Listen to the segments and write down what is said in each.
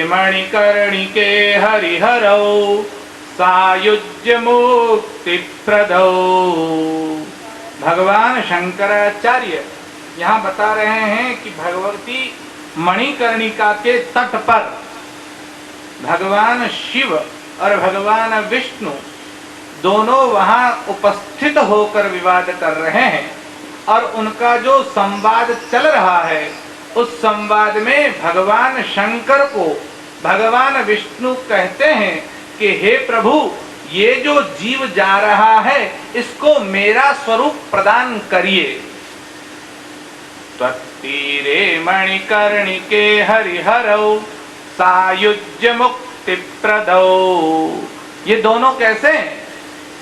मणिकर्णिके हरिहरौ सायुज्य मुक्ति प्रदौ। भगवान शंकराचार्य यहाँ बता रहे हैं कि भगवती मणिकर्णिका के तट पर भगवान शिव और भगवान विष्णु दोनों वहां उपस्थित होकर विवाद कर रहे हैं और उनका जो संवाद चल रहा है उस संवाद में भगवान शंकर को भगवान विष्णु कहते हैं कि हे प्रभु, ये जो जीव जा रहा है इसको मेरा स्वरूप प्रदान करिए। त्वत्तीरे मणिकर्णिके हरिहरौ सायुज्य मुक्ति प्रदौ। ये दोनों कैसे हैं?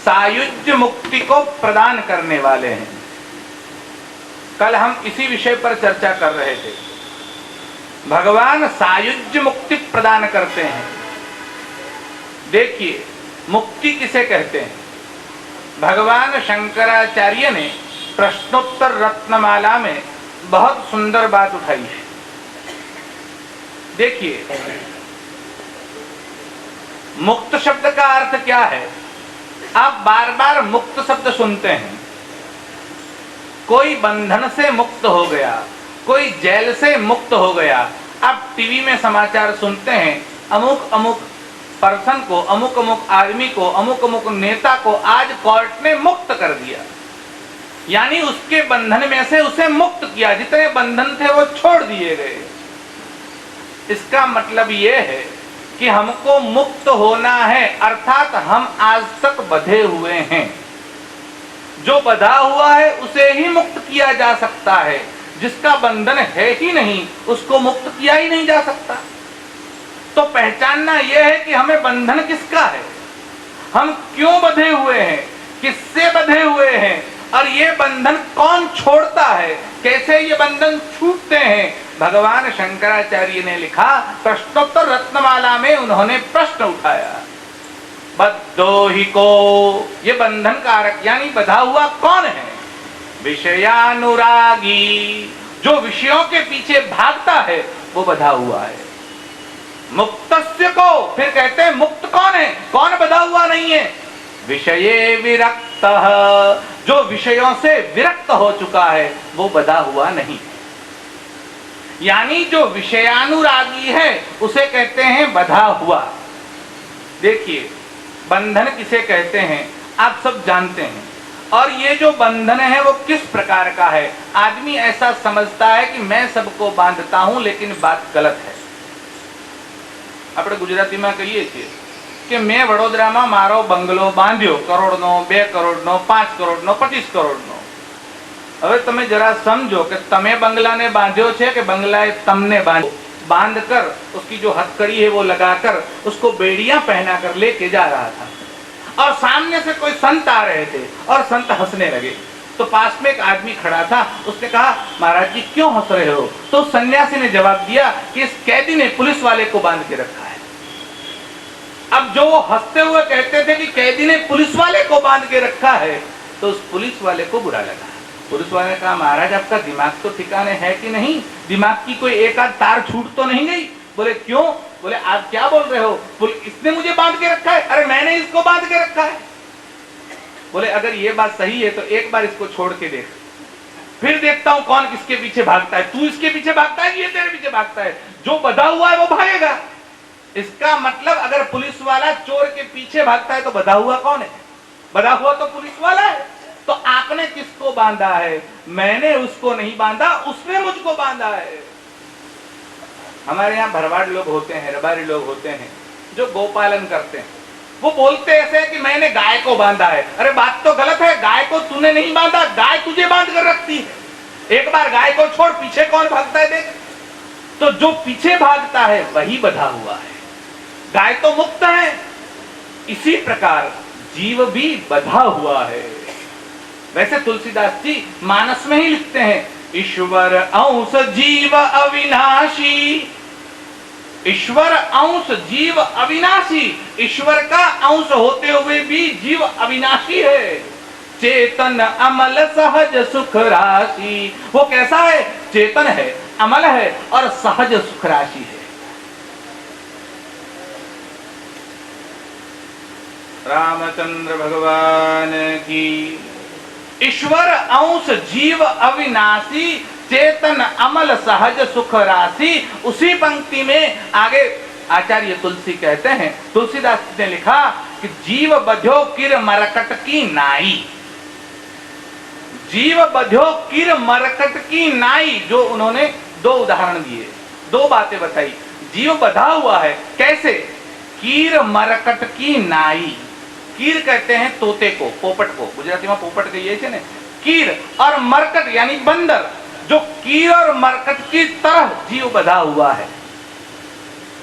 सायुज्य मुक्ति को प्रदान करने वाले हैं। कल हम इसी विषय पर चर्चा कर रहे थे। भगवान सायुज्य मुक्ति प्रदान करते हैं। देखिए, मुक्ति किसे कहते हैं? भगवान शंकराचार्य ने प्रश्नोत्तर रत्नमाला में बहुत सुंदर बात उठाई है। देखिए, मुक्त शब्द का अर्थ क्या है? आप बार बार मुक्त शब्द सुनते हैं। कोई बंधन से मुक्त हो गया, कोई जेल से मुक्त हो गया। आप टीवी में समाचार सुनते हैं, अमुक अमुक पर्सन को, अमुक अमुक आदमी को, अमुक अमुक नेता को आज कोर्ट ने मुक्त कर दिया, यानी उसके बंधन में से उसे मुक्त किया। जितने बंधन थे वो छोड़ दिए गए। इसका मतलब यह है कि हमको मुक्त होना है, अर्थात हम आज तक बंधे हुए हैं। जो बंधा हुआ है उसे ही मुक्त किया जा सकता है। जिसका बंधन है ही नहीं उसको मुक्त किया ही नहीं जा सकता। तो पहचानना यह है कि हमें बंधन किसका है, हम क्यों बंधे हुए हैं, किससे बंधे हुए हैं, और ये बंधन कौन छोड़ता है, कैसे ये बंधन छूटते हैं। भगवान शंकराचार्य ने लिखा, प्रश्नोत्तर रत्नमाला में उन्होंने प्रश्न उठाया। बद्धो हि को, ये बंधन कारक यानी बंधा हुआ कौन है? विषयानुरागी, जो विषयों के पीछे भागता है वो बंधा हुआ है। मुक्तस्य को, फिर कहते हैं मुक्त कौन है, कौन बंधा हुआ नहीं है? विषये विरक्तः, जो विषयों से विरक्त हो चुका है वो बंधा हुआ नहीं। यानी जो विषयानुरागी है उसे कहते हैं बंधा हुआ। देखिए, बंधन किसे कहते हैं आप सब जानते हैं। और ये जो बंधन है वो किस प्रकार का है? आदमी ऐसा समझता है कि मैं सबको बांधता हूं, लेकिन बात गलत है। આપણે ગુજરાતીમાં કહીએ છીએ કે મેં વડોદરામાં મારો બંગલો બાંધ્યો, કરોડનો, 2 કરોડનો, 5 કરોડનો, 25 કરોડનો। હવે તમે જરા સમજો કે તમે બંગલાને બાંધ્યો છે કે બંગલાએ તમને બાંધ્યો। बांधकर उसकी जो हथकड़ी है वो लगाकर उसको बेड़ियां पहनाकर लेके जा रहा था, और सामने से कोई संत आ रहे थे और संत हंसने लगे। तो पास में एक आदमी खड़ा था, उसने कहा, महाराज जी क्यों हंस रहे हो? तो सन्यासी ने जवाब दिया कि इस कैदी ने पुलिस वाले को बांध के रखा है। अब जो वो हंसते हुए कहते थे कि कैदी ने पुलिस वाले को बांध के रखा है, तो उस पुलिस वाले को बुरा लगा। पुलिस वाले ने कहा, महाराज आपका दिमाग तो ठिकाने है कि नहीं? दिमाग की कोई एक आध तार छूट तो नहीं गई? बोले क्यों? बोले आप क्या बोल रहे हो, इसने मुझे बांध के रखा है। अरे मैंने इसको बांध के रखा है। बोले अगर ये बात सही है तो एक बार इसको छोड़ के देख, फिर देखता हूं कौन किसके पीछे भागता है। तू इसके पीछे भागता है कि ये तेरे पीछे भागता है? जो बंधा हुआ है वो भागेगा। इसका मतलब अगर पुलिस वाला चोर के पीछे भागता है तो बंधा हुआ कौन है? बंधा हुआ तो पुलिस वाला है। तो आपने किसको बांधा है? मैंने उसको नहीं बांधा, उसने मुझको बांधा है। हमारे यहाँ भरवाड़ लोग होते हैं, रबारी लोग होते हैं जो गोपालन करते हैं। वो बोलते ऐसे है कि मैंने गाय को बांधा है। अरे बात तो गलत है, गाय को तूने नहीं बांधा, गाय तुझे बांध कर रखती है। एक बार गाय को छोड़, पीछे कौन भागता है देख। तो जो पीछे भागता है वही बंधा हुआ है, गाय तो मुक्त है। इसी प्रकार जीव भी बधा हुआ है। वैसे तुलसीदास जी मानस में ही लिखते हैं, ईश्वर अंश जीव अविनाशी। ईश्वर अंश जीव अविनाशी, ईश्वर का अंश होते हुए भी जीव अविनाशी है। चेतन अमल सहज सुख राशि, वो कैसा है? चेतन है, अमल है और सहज सुख राशि है। रामचंद्र भगवान की। ईश्वर अंश जीव अविनाशी, चेतन अमल सहज सुख राशि। उसी पंक्ति में आगे आचार्य तुलसी कहते हैं, तुलसीदास ने लिखा कि जीव बध्यो किर मरकट की नाई। जीव बध्यो किर मरकट की नाई, जो उन्होंने दो उदाहरण दिए, दो बातें बताई। जीव बधा हुआ है कैसे? कीर मरकट की नाई। कीर कहते हैं तोते को, पोपट को, गुजराती में पोपट कहिए छे ने। कीर और मरकट यानी बंदर, जो कीर और मरकट की तरह जीव बधा हुआ है।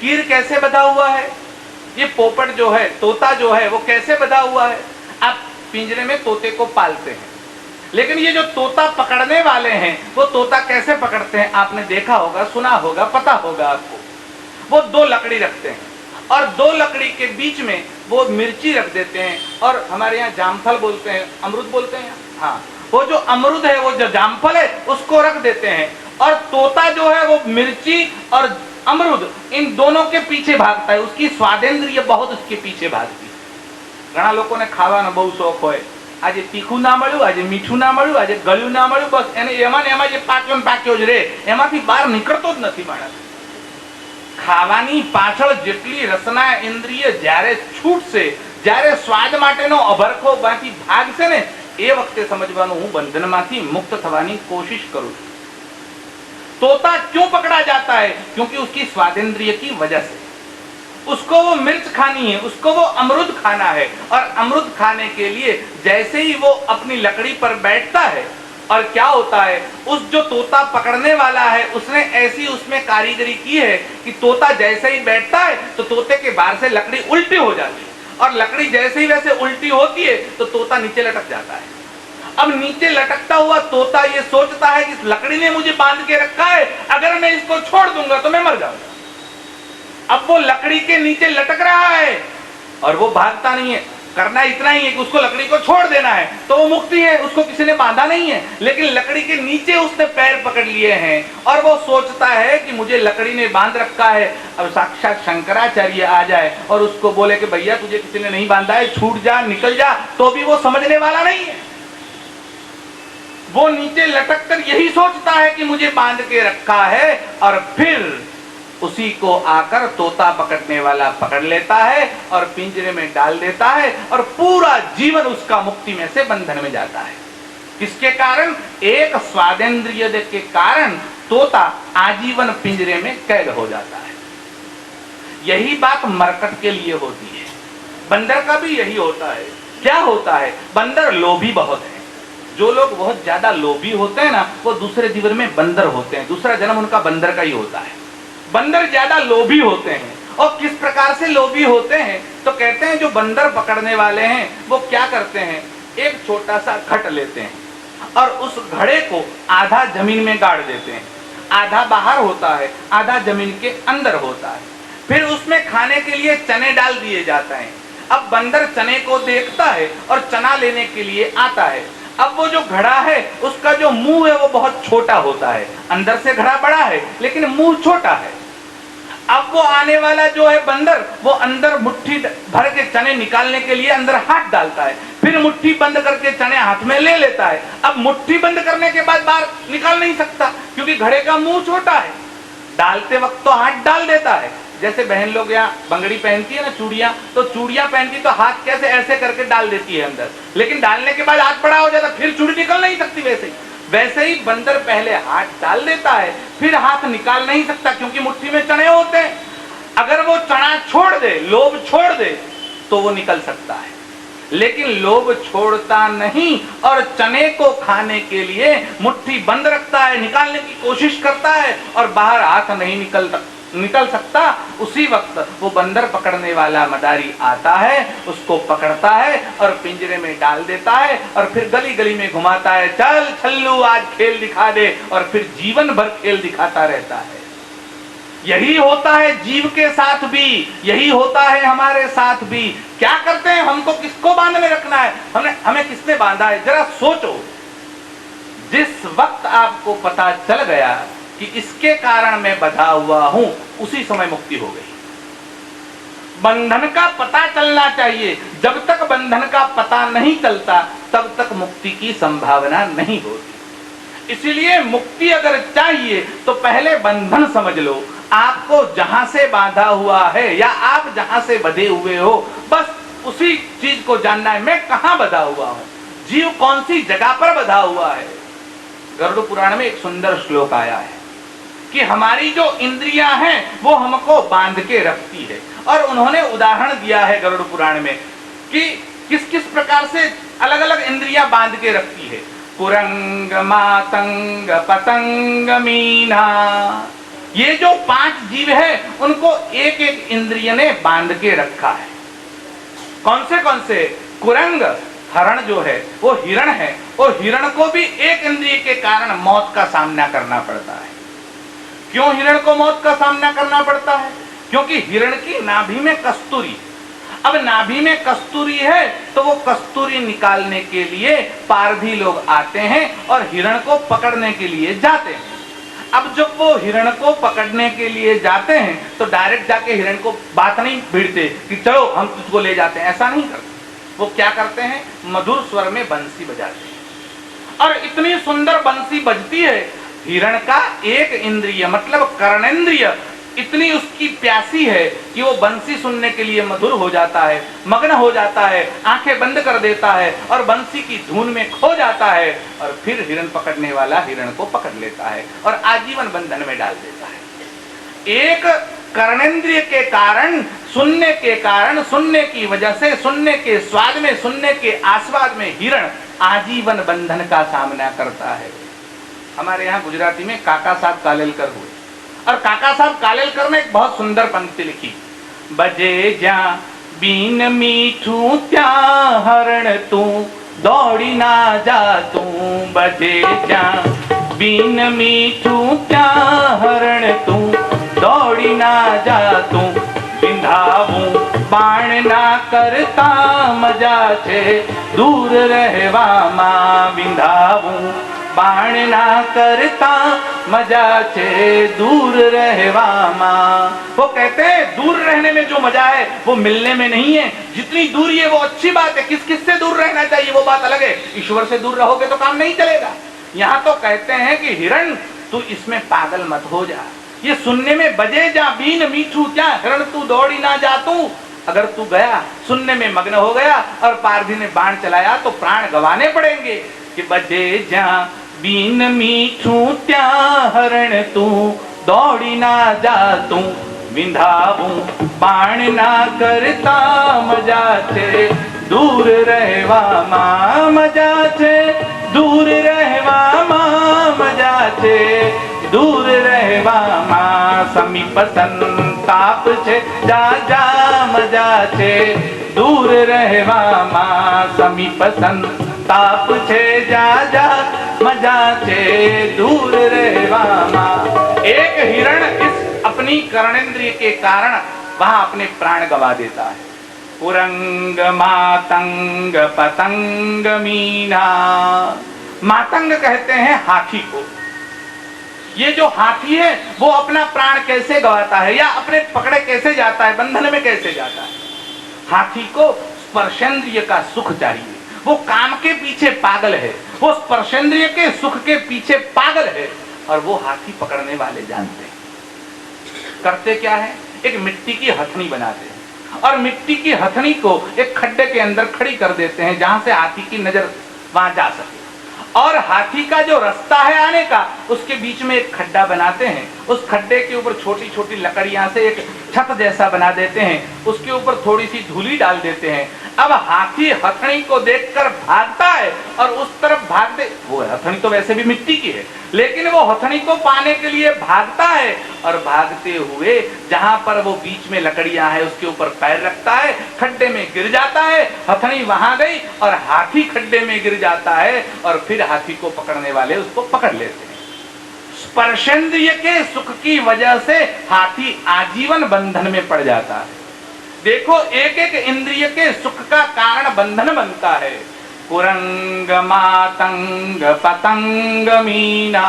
कीर कैसे बधा हुआ है? ये पोपट जो है, तोता जो है, वो कैसे बधा हुआ है? आप पिंजरे में तोते को पालते हैं, लेकिन ये जो तोता पकड़ने वाले हैं, वो तोता कैसे पकड़ते हैं? आपने देखा होगा, सुना होगा, पता होगा आपको। वो दो लकड़ी रखते हैं और दो लकड़ी के बीच में वो मिर्ची रख देते हैं, और हमारे यहाँ जामफल बोलते हैं, अमरुद बोलते हैं, हाँ, वो जो अमरुद है, वो जो जामफल है, उसको रख देते हैं, और तोता जो है वो मिर्ची और अमरुद इन दोनों के पीछे भागता है। उसकी स्वादेंद्रिय बहुत उसके पीछे भागती है। घણા લોકોને ખાવાનો બહુ શોખ હોય, આજે તીખું ના મળ્યું, આજે મીઠું ના મળ્યું, આજે ગળ્યું ના મળ્યું, બસ એને એમાં ને એમાં જે પાક્યો ને પાક્યો જ રહે, એમાંથી બહાર નીકળતો જ નથી માણસ। ખાવાની પાછળ જેટલી રસના ઇન્દ્રિય જ્યારે છૂટશે, જ્યારે સ્વાદ માટેનો અભરખો માંથી ભાગશે ને, એ વખતે સમજવાનું હું બંધનમાંથી મુક્ત થવાની કોશિશ કરું છું। तोता क्यों पकड़ा जाता है? क्योंकि उसकी स्वादेंद्रिय की वजह से। उसको वो मिर्च खानी है, उसको वो अमरुद खाना है, और अमरुद खाने के लिए जैसे ही वो अपनी लकड़ी पर बैठता है, और क्या होता है, उस जो तोता पकड़ने वाला है उसने ऐसी उसमें कारीगरी की है कि तोता जैसे ही बैठता है तो तोते के बाहर से लकड़ी उल्टी हो जाती है, और लकड़ी जैसे ही वैसे उल्टी होती है तो तोता नीचे लटक जाता है। अब नीचे लटकता हुआ तोता ये सोचता है कि इस लकड़ी ने मुझे बांध के रखा है, अगर मैं इसको छोड़ दूंगा तो मैं मर जाऊंगा। अब वो लकड़ी के नीचे लटक रहा है और वो भागता नहीं है। करना इतना ही है कि उसको लकड़ी को छोड़ देना है, तो वो मुक्ति है, उसको किसी ने बांधा नहीं है। लेकिन लकड़ी के नीचे उसने पैर पकड़ लिए हैं और वो सोचता है कि मुझे लकड़ी ने बांध रखा है। अब साक्षात शंकराचार्य आ जाए और उसको बोले कि भैया तुझे किसी ने नहीं बांधा है, छूट जा, निकल जा, तो भी वो समझने वाला नहीं है। वो नीचे लटक कर यही सोचता है कि मुझे बांध के रखा है, और फिर उसी को आकर तोता पकड़ने वाला पकड़ लेता है और पिंजरे में डाल देता है, और पूरा जीवन उसका मुक्ति में से बंधन में जाता है। किसके कारण? एक स्वादेंद्रिय के कारण तोता आजीवन पिंजरे में कैद हो जाता है। यही बात मरकट के लिए होती है, बंदर का भी यही होता है। क्या होता है? बंदर लोभी बहुत है। जो लोग बहुत ज्यादा लोभी होते हैं ना, वो दूसरे जीवन में बंदर होते हैं, दूसरा जन्म उनका बंदर का ही होता है। बंदर ज्यादा लोभी होते हैं। और किस प्रकार से लोभी होते हैं? तो कहते हैं जो बंदर पकड़ने वाले हैं वो क्या करते हैं, एक छोटा सा घट लेते हैं और उस घड़े को आधा जमीन में गाड़ देते हैं, आधा बाहर होता है, आधा जमीन के अंदर होता है। फिर उसमें खाने के लिए चने डाल दिए जाते हैं। अब बंदर चने को देखता है और चना लेने के लिए आता है। अब वो जो घड़ा है उसका जो मुंह है वो बहुत छोटा होता है, अंदर से घड़ा बड़ा है लेकिन मुंह छोटा है। अब वो आने वाला जो है बंदर, वो अंदर मुट्ठी भर के चने निकालने के लिए अंदर हाथ डालता है, फिर मुट्ठी बंद करके चने हाथ में ले लेता है। अब मुट्ठी बंद करने के बाद बाहर निकाल नहीं सकता क्योंकि घड़े का मुंह छोटा है। डालते वक्त तो हाथ डाल देता है। जैसे बहन लोग यहाँ बंगड़ी पहनती है ना, चूड़ियां, तो चूड़ियां पहनती तो हाथ कैसे ऐसे करके डाल देती है अंदर, लेकिन डालने के बाद हाथ बड़ा हो जाता, फिर चूड़ी निकल नहीं सकती। वैसे ही बंदर पहले हाथ डाल देता है, फिर हाथ निकाल नहीं सकता क्योंकि मुट्ठी में चने होते हैं। अगर वो चना छोड़ दे, लोभ छोड़ दे, तो वो निकल सकता है, लेकिन लोभ छोड़ता नहीं और चने को खाने के लिए मुट्ठी बंद रखता है, निकालने की कोशिश करता है और बाहर हाथ नहीं निकल सकता, उसी वक्त वो बंदर पकड़ने वाला मदारी आता है, उसको पकड़ता है और पिंजरे में डाल देता है और फिर गली गली में घुमाता है, चल छल्लू आज खेल दिखा दे, और फिर जीवन भर खेल दिखाता रहता है। यही होता है जीव के साथ भी, यही होता है हमारे साथ भी। क्या करते हैं, हमको किसको बांध में रखना है, हमें किसने बांधा है, जरा सोचो। जिस वक्त आपको पता चल गया कि इसके कारण मैं बंधा हुआ हूं, उसी समय मुक्ति हो गई। बंधन का पता चलना चाहिए, जब तक बंधन का पता नहीं चलता तब तक मुक्ति की संभावना नहीं होती। इसीलिए मुक्ति अगर चाहिए तो पहले बंधन समझ लो। आपको जहां से बांधा हुआ है या आप जहां से बंधे हुए हो, बस उसी चीज को जानना है, मैं कहां बंधा हुआ हूं, जीव कौन सी जगह पर बंधा हुआ है। गरुड़ पुराण में एक सुंदर श्लोक आया है कि हमारी जो इंद्रियां हैं वो हमको बांध के रखती है, और उन्होंने उदाहरण दिया है गरुड़ पुराण में कि किस किस प्रकार से अलग अलग इंद्रियां बांध के रखती है। कुरंग, मातंग, पतंग, मीना, ये जो 5 जीव है उनको एक एक इंद्रिय ने बांध के रखा है। कौन से? कुरंग, हरण जो है वो हिरण है, और हिरण को भी एक इंद्रिय के कारण मौत का सामना करना पड़ता है। क्यों हिरण को मौत का सामना करना पड़ता है? क्योंकि हिरण की नाभि में कस्तूरी, अब नाभि में कस्तूरी है तो वो कस्तूरी निकालने के लिए पारधी लोग आते हैं और हिरण को पकड़ने के लिए जाते हैं। अब जब वो हिरण को पकड़ने के लिए जाते हैं तो डायरेक्ट जाके हिरण को बात नहीं भिड़ते कि चलो हम तुझको ले जाते हैं, ऐसा नहीं करते। वो क्या करते हैं, मधुर स्वर में बंसी बजाते हैं, और इतनी सुंदर बंसी बजती है, हिरण का एक इंद्रिय मतलब कर्णेंद्रिय इतनी उसकी प्यासी है कि वो बंसी सुनने के लिए मधुर हो जाता है, मग्न हो जाता है, आंखें बंद कर देता है और बंसी की धुन में खो जाता है, और फिर हिरण पकड़ने वाला हिरण को पकड़ लेता है और आजीवन बंधन में डाल देता है। एक कर्णेंद्रिय के कारण, सुनने के कारण, सुनने की वजह से, सुनने के स्वाद में, सुनने के आस्वाद में हिरण आजीवन बंधन का सामना करता है। हमारे यहाँ गुजराती में काका साहब कालेलकर हुए, और काका साहब कालेलकर ने एक बहुत सुंदर पंक्ति लिखी, बजे ज्या बीन मीठू त्या हरण तू दौड़ी ना जा तू, बजे ज्या बीन मीठू त्या हरण तू दौड़ी ना जा तू, विंधावू बाण ना करता मजा छे दूर रहवा मां, विंधावू बाण ना करता मजा छे दूर रहवा मां। वो कहते हैं दूर रहने में जो मजा है वो मिलने में नहीं है, जितनी दूरी है वो अच्छी बात है, किस किस से दूर रहना चाहिए वो बात अलग है, ईश्वर से दूर रहोगे तो काम नहीं चलेगा। यहाँ तो कहते हैं कि हिरण तू इसमें पागल मत हो जा, ये सुनने में बजे जा बीन मीठू क्या, हिरण तू दौड़ी ना जा तू। अगर तू गया सुनने में मग्न हो गया और पारधी ने बाण चलाया तो प्राण गंवाने पड़ेंगे। कि बजे जा बीन मीठू त्या हरण तू दौड़ी ना जा तू, विंधावू बाण ना करता मजा छे दूर रहवा मां, मजा छे दूर रहवा मां, मजा छे दूर रहवा मां, समीप संताप छे जा जा मजा छे दूर रहवा मां, समीप संताप छे जा जा मजा छे दूर रहवा मां। एक हिरण इस अपनी कर्णेंद्रिय के कारण वहां अपने प्राण गवा देता है। कुरंग, मातंग, पतंग, मीना, मातंग कहते हैं हाथी को। ये जो हाथी है वो अपना प्राण कैसे गवाता है या अपने पकड़े कैसे जाता है, बंधन में कैसे जाता है। हाथी को स्पर्शेंद्रिय का सुख चाहिए, वो काम के पीछे पागल है, वो स्पर्शेंद्रिय के सुख के पीछे पागल है, और वो हाथी पकड़ने वाले जानते हैं। करते क्या है, एक मिट्टी की हथनी बनाते हैं और मिट्टी की हथनी को एक खड्डे के अंदर खड़ी कर देते हैं जहां से हाथी की नजर वहां जा सके, और हाथी का जो रास्ता है आने का उसके बीच में एक खड्डा बनाते हैं। उस खड्डे के ऊपर छोटी छोटी लकड़ियां से एक छत जैसा बना देते हैं, उसके ऊपर थोड़ी सी धूली डाल देते हैं। अब हाथी हथनी को देखकर भागता है और उस तरफ भागते, वो हथनी तो वैसे भी मिट्टी की है, लेकिन वो हथनी को पाने के लिए भागता है और भागते हुए जहां पर वो बीच में लकड़ियां है उसके ऊपर पैर रखता है, खड्डे में गिर जाता है, हथनी वहां गई और हाथी खड्डे में गिर जाता है और फिर हाथी को पकड़ने वाले उसको पकड़ लेते हैं। स्पर्शेंद्रिय के सुख की वजह से हाथी आजीवन बंधन में पड़ जाता है। देखो, एक एक इंद्रिय के सुख का कारण बंधन बनता है। कुरंग मातंग पतंग मीना,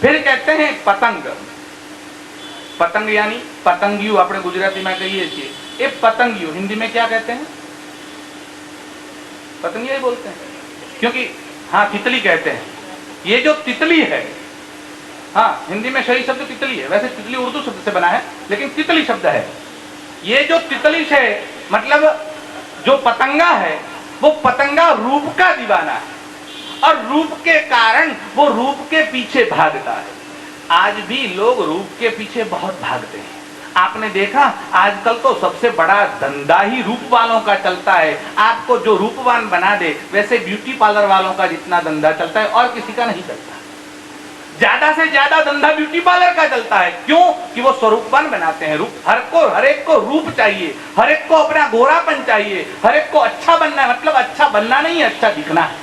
फिर कहते हैं पतंग। पतंग यानी पतंगियों, अपने गुजराती में कहिए छे ए पतंगियों, हिंदी में क्या कहते हैं? पतंगिया ही बोलते हैं, क्योंकि हाँ तितली कहते हैं। ये जो तितली है, हाँ हिंदी में सही शब्द तितली है, वैसे तितली उर्दू शब्द से बना है लेकिन तितली शब्द है। ये जो तितली है मतलब जो पतंगा है वो पतंगा रूप का दीवाना है और रूप के कारण वो रूप के पीछे भागता है। आज भी लोग रूप के पीछे बहुत भागते हैं। आपने देखा आजकल तो सबसे बड़ा धंधा ही रूप वालों का चलता है। आपको जो रूपवान बना दे, वैसे ब्यूटी पार्लर वालों का जितना धंधा चलता है और किसी का नहीं चलता। ज्यादा से ज्यादा धंधा ब्यूटी पार्लर का चलता है। क्यों? कि वो स्वरूपवान बनाते हैं। रूप हर एक को रूप चाहिए, हर एक को अपना गोरापन चाहिए, हर एक को अच्छा बनना है। मतलब अच्छा बनना नहीं है, अच्छा दिखना है।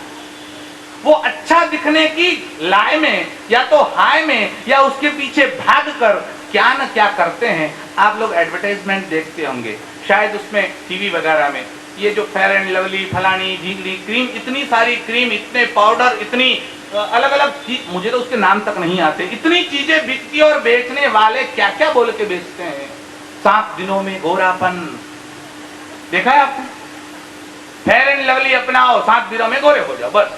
वो अच्छा दिखने की लाए में या तो हाय में या उसके पीछे भाग कर क्या न क्या करते हैं। आप लोग एडवर्टाइजमेंट देखते होंगे शायद, उसमें टीवी वगैरह में, ये जो फेयर एंड लवली फलानी ढींगली क्रीम, इतनी सारी क्रीम, इतने पाउडर, इतनी अलग अलग चीज, मुझे तो उसके नाम तक नहीं आते, इतनी चीजें बिकती और बेचने वाले क्या क्या बोल के बेचते हैं। 7 दिनों में गोरापन, देखा है आपने? फेयर एंड लवली अपनाओ, 7 दिनों में गोरे हो जाओ बस।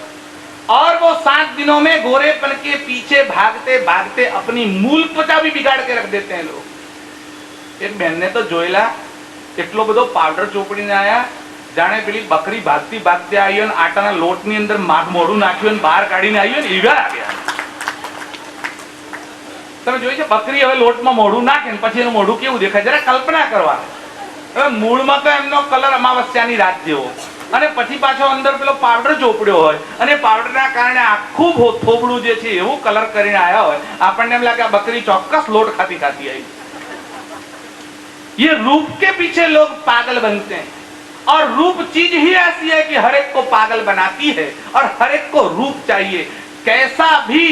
और वो 7 दिनों में गोरेपन के पीछे भागते भागते अपनी मूल त्वचा भी बिगाड़ के रख देते हैं लोग। एक बहन ने तो जोयला એટલો બધો પાવડર ચોપડીને આયા, જાણે પેલી બકરી ભાગતી ભાગતી આવી અને આટાના લોટની અંદર મોઢું નાખ્યું અને બહાર કાઢીને આવી ને એવા લાગ્યા। તમે જોઈ છે બકરી હવે લોટમાં મોઢું નાખે ને પછી એનું મોઢું કેવું દેખાય, જરા કલ્પના કરવા। હવે મૂળમાં તો એમનો કલર અમાવસ્યાની રાત જેવો અને પછી પાછો અંદર પેલો પાવડર ચોપડ્યો હોય અને પાવડરના કારણે આખું થોબડું જે છે એવું કલર કરીને આવ્યા હોય, આપણને એમ લાગે આ બકરી ચોક્કસ લોટ ખાતી ખાતી આવી। ये रूप के पीछे लोग पागल बनते हैं और रूप चीज ही ऐसी है कि हर एक को पागल बनाती है और हर एक को रूप चाहिए। कैसा भी,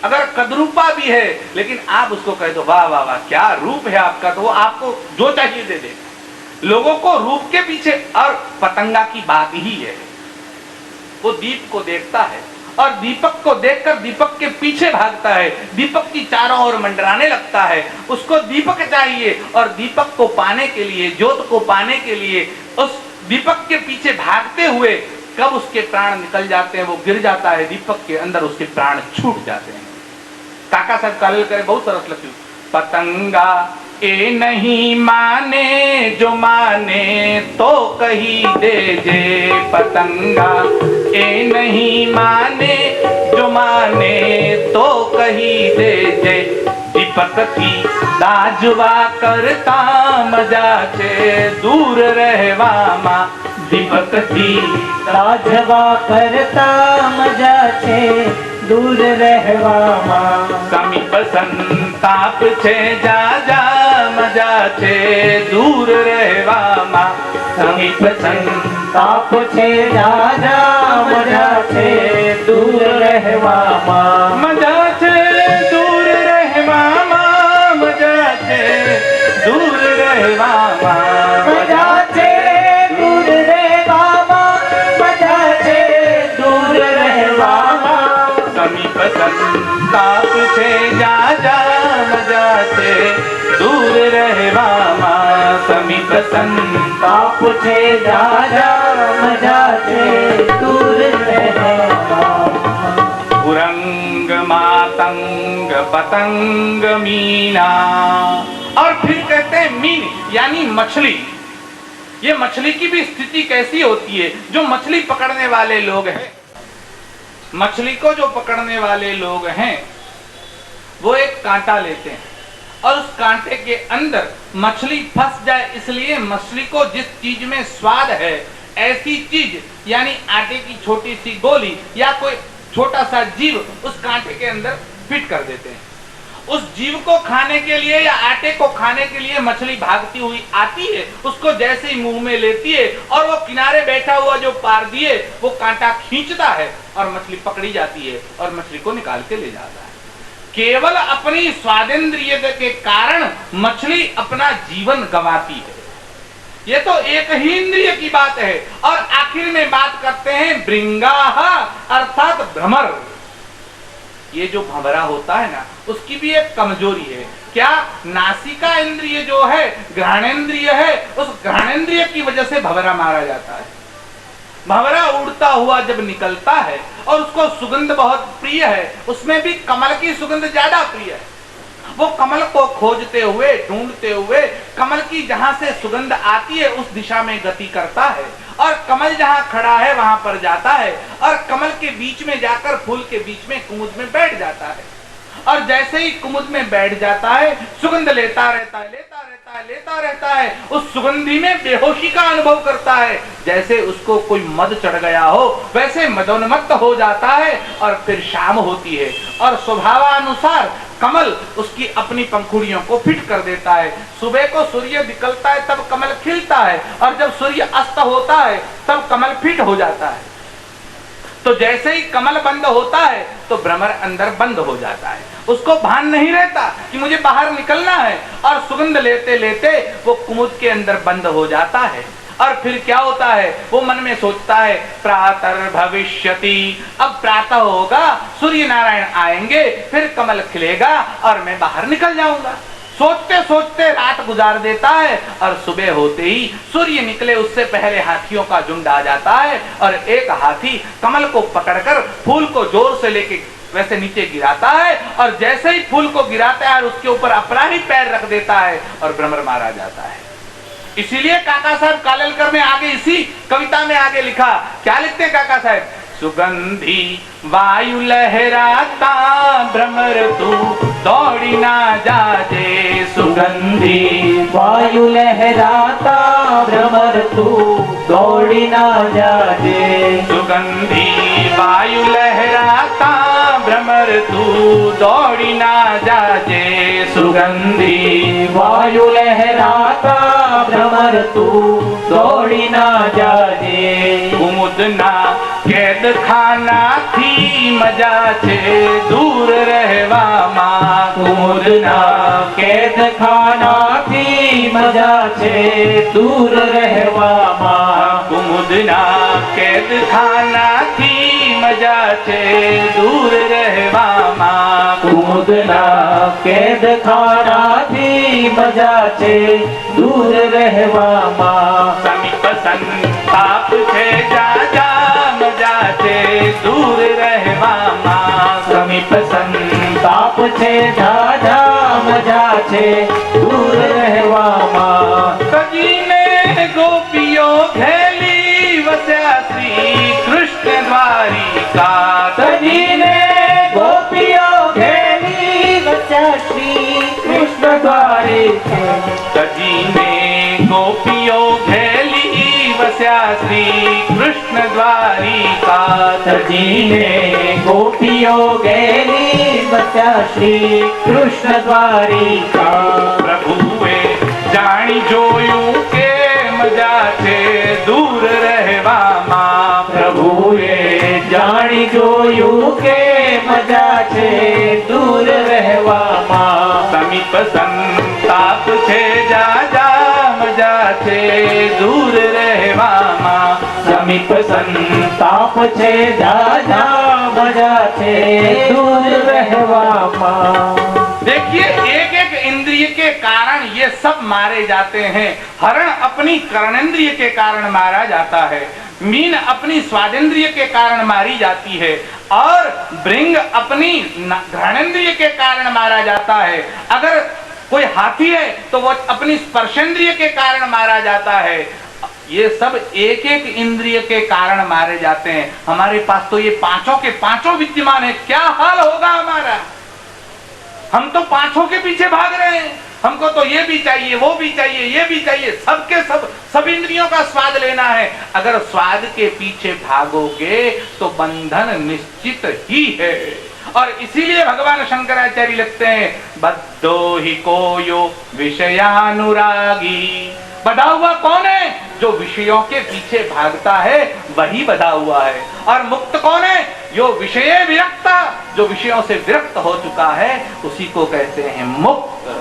अगर कदरूपा भी है लेकिन आप उसको कह दो वाह वाह वाह क्या रूप है आपका, तो वो आपको जो चाहिए दे दे। लोगों को रूप के पीछे, और पतंगा की बात ही है, वो दीप को देखता है और दीपक को देखकर दीपक के पीछे भागता है, दीपक की चारों ओर मंडराने लगता है। उसको दीपक चाहिए और दीपक को पाने के लिए, ज्योत को पाने के लिए उस दीपक के पीछे भागते हुए कब उसके प्राण निकल जाते हैं, वो गिर जाता है दीपक के अंदर, उसके प्राण छूट जाते हैं। काका साहब कालेलकरे बहुत सरस लख्યું, पतंगा ए नहीं माने जो माने तो कही दे जे, पतंगा ए नहीं माने जो माने तो कही दे जे, दीपक थी दाजवा करता मजा छे दूर रहवामा, दीपक थी दाजवा करता मजा छे दूर रहवामा, समीप संताप छे जा जा मजा छे दूर रहवामा, समीप संताप छे जा जा मजा छे दूर रहवामा, मजा छे दूर रहवामा, मजा छे दूर रहवामा, मजा छे दूर रहवामा, मजा छे दूर रहवामा, समीप संताप छे जा जा मजा छे दूर रहवामा, समीप संताप छे जा जा मजा छे दूर रहवामा, कुरंग मातंग पतंग मीना। और फिर कहते हैं मीन यानी मछली। ये मछली की भी स्थिति कैसी होती है? जो मछली पकड़ने वाले लोग हैं, मछली को जो पकड़ने वाले लोग हैं वो एक कांटा लेते हैं और उस कांटे के अंदर मछली फंस जाए, इसलिए मछली को जिस चीज में स्वाद है ऐसी चीज यानी आटे की छोटी सी गोली या कोई छोटा सा जीव उस कांटे के अंदर फिट कर देते हैं। उस जीव को खाने के लिए या आटे को खाने के लिए मछली भागती हुई आती है, उसको जैसे ही मुंह में लेती है और वो किनारे बैठा हुआ जो पार दिए वो कांटा खींचता है और मछली पकड़ी जाती है और मछली को निकाल के ले जाता है। केवल अपनी स्वादेंद्रिय के कारण मछली अपना जीवन गंवाती है। ये तो एक ही इंद्रिय की बात है। और आखिर में बात करते हैं भृंगाः अर्थात भ्रमर। ये जो भंवरा होता है ना, उसकी भी एक कमजोरी है। क्या? नासिका इंद्रिय जो है, घ्राणेंद्रिय है, उस घ्राणेंद्रिय की वजह से भंवरा मारा जाता है। भंवरा उड़ता हुआ जब निकलता है और उसको सुगंध बहुत प्रिय है, उसमें भी कमल की सुगंध ज्यादा प्रिय है। वो कमल को खोजते हुए, ढूंढते हुए, कमल की जहां से सुगंध आती है उस दिशा में गति करता है और कमल जहां खड़ा है वहां पर जाता है और कमल के बीच में जाकर फूल के बीच में कुमुद में बैठ जाता है। और जैसे ही कुमुद में बैठ जाता है, सुगंध लेता रहता है, लेता रहता है, लेता रहता है। उस सुगंधी में बेहोशी का अनुभव करता है, जैसे उसको कोई मद चढ़ गया हो, वैसे मदोन्मत्त हो जाता है। और फिर शाम होती है और स्वभावानुसार कमल उसकी अपनी पंखुड़ियों को फिट कर देता है। सुबह को सूर्य निकलता है तब कमल खिलता है और जब सूर्य अस्त होता है तब कमल फिट हो जाता है। तो जैसे ही कमल बंद होता है तो भ्रमर अंदर बंद हो जाता है। उसको भान नहीं रहता कि मुझे बाहर निकलना है और सुगंध लेते लेते वो कुमुद के अंदर बंद हो जाता है। और फिर क्या होता है? वो मन में सोचता है प्रातः भविष्यति, अब प्रातः होगा, सूर्य नारायण आएंगे, फिर कमल खिलेगा और मैं बाहर निकल जाऊंगा। सोचते सोचते रात गुजार देता है और सुबह होते ही सूर्य निकले उससे पहले हाथियों का झुंड आ जाता है और एक हाथी कमल को पकड़कर फूल को जोर से लेके वैसे नीचे गिराता है और जैसे ही फूल को गिराता है उसके ऊपर अपना ही पैर रख देता है और भ्रमर मारा जाता है। इसीलिए काका साहब कालेलकर ने आगे इसी कविता में आगे लिखा, क्या लिखते हैं काका साहब? सुगंधी वायु लहराता भ्रमर तू दौड़ी ना जाजे। सुगंधी वायु लहराता भ्रमर तू दौड़ी ना जाजे। सुगंधी वायु लहराता भ्रमर तू दौड़ी ना जाजे। सुगंधी वायु लहराता भ्रमर तू दौड़ी ना जाजे। कुमुद ना कैद खाना थी मजा छे दूर रहवा मां। कुमुद ना कैद खाना थी मजा छे दूर रहवा मां। कुमुद ना कैद खाना थी मजा छे दूर रहवा मां। कुमुद ना कैद खाना थी मजा छे दूर रहवा मां। समीप संताप छे जाजा मजा छे दूर रहवा मां। समीप संताप छे जाजा मजा छे दूर रहवा मां। सजीने गोपियों घेली वस्या श्री कृष्ण द्वारिका। सजीने गोपियों घेली वस्या श्री कृष्ण द्वारिका। सजीने गोपियों घेली वस्या श्री कृष्ण द्वारिका। सजीने गोपियों घेली वस्या श्री कृष्ण द्वारिका। प्रभुए जानी जोयूं के मजा छे दूर रहवा मां। प्रभुए जानी जोयूं के मजा छे दूर रहवा मां। समीप संताप छे जाजा मजा छे दूर रहवा मां। समीप संताप छे जाजा मजा छे दूर रहवा मां। देखिए, एक एक इंद्रिय के कारण ये सब मारे जाते हैं। हरण अपनी कर्णेंद्रिय के कारण मारा जाता है, मीन अपनी स्वादेंद्रिय के कारण मारी जाती है और भृंग अपनी घ्राणेंद्रिय के कारण मारा जाता है। अगर कोई हाथी है तो वो अपनी स्पर्शेंद्रिय के कारण मारा जाता है। ये सब एक एक इंद्रिय के कारण मारे जाते हैं। हमारे पास तो ये पांचों के पांचों विद्यमान है, क्या हाल होगा हमारा? हम तो पांचों के पीछे भाग रहे हैं। हमको तो ये भी चाहिए, वो भी चाहिए, ये भी चाहिए, सबके सब इंद्रियों का स्वाद लेना है। अगर स्वाद के पीछे भागोगे तो बंधन निश्चित ही है। और इसीलिए भगवान शंकराचार्य लिखते हैं, बद्धो ही कोयो विषयानुरागी। बधा हुआ कौन है? जो विषयों के पीछे भागता है वही बधा हुआ है। और मुक्त कौन है? जो विषय विरक्ता, जो विषयों से विरक्त हो चुका है, उसी को कहते हैं मुक्त।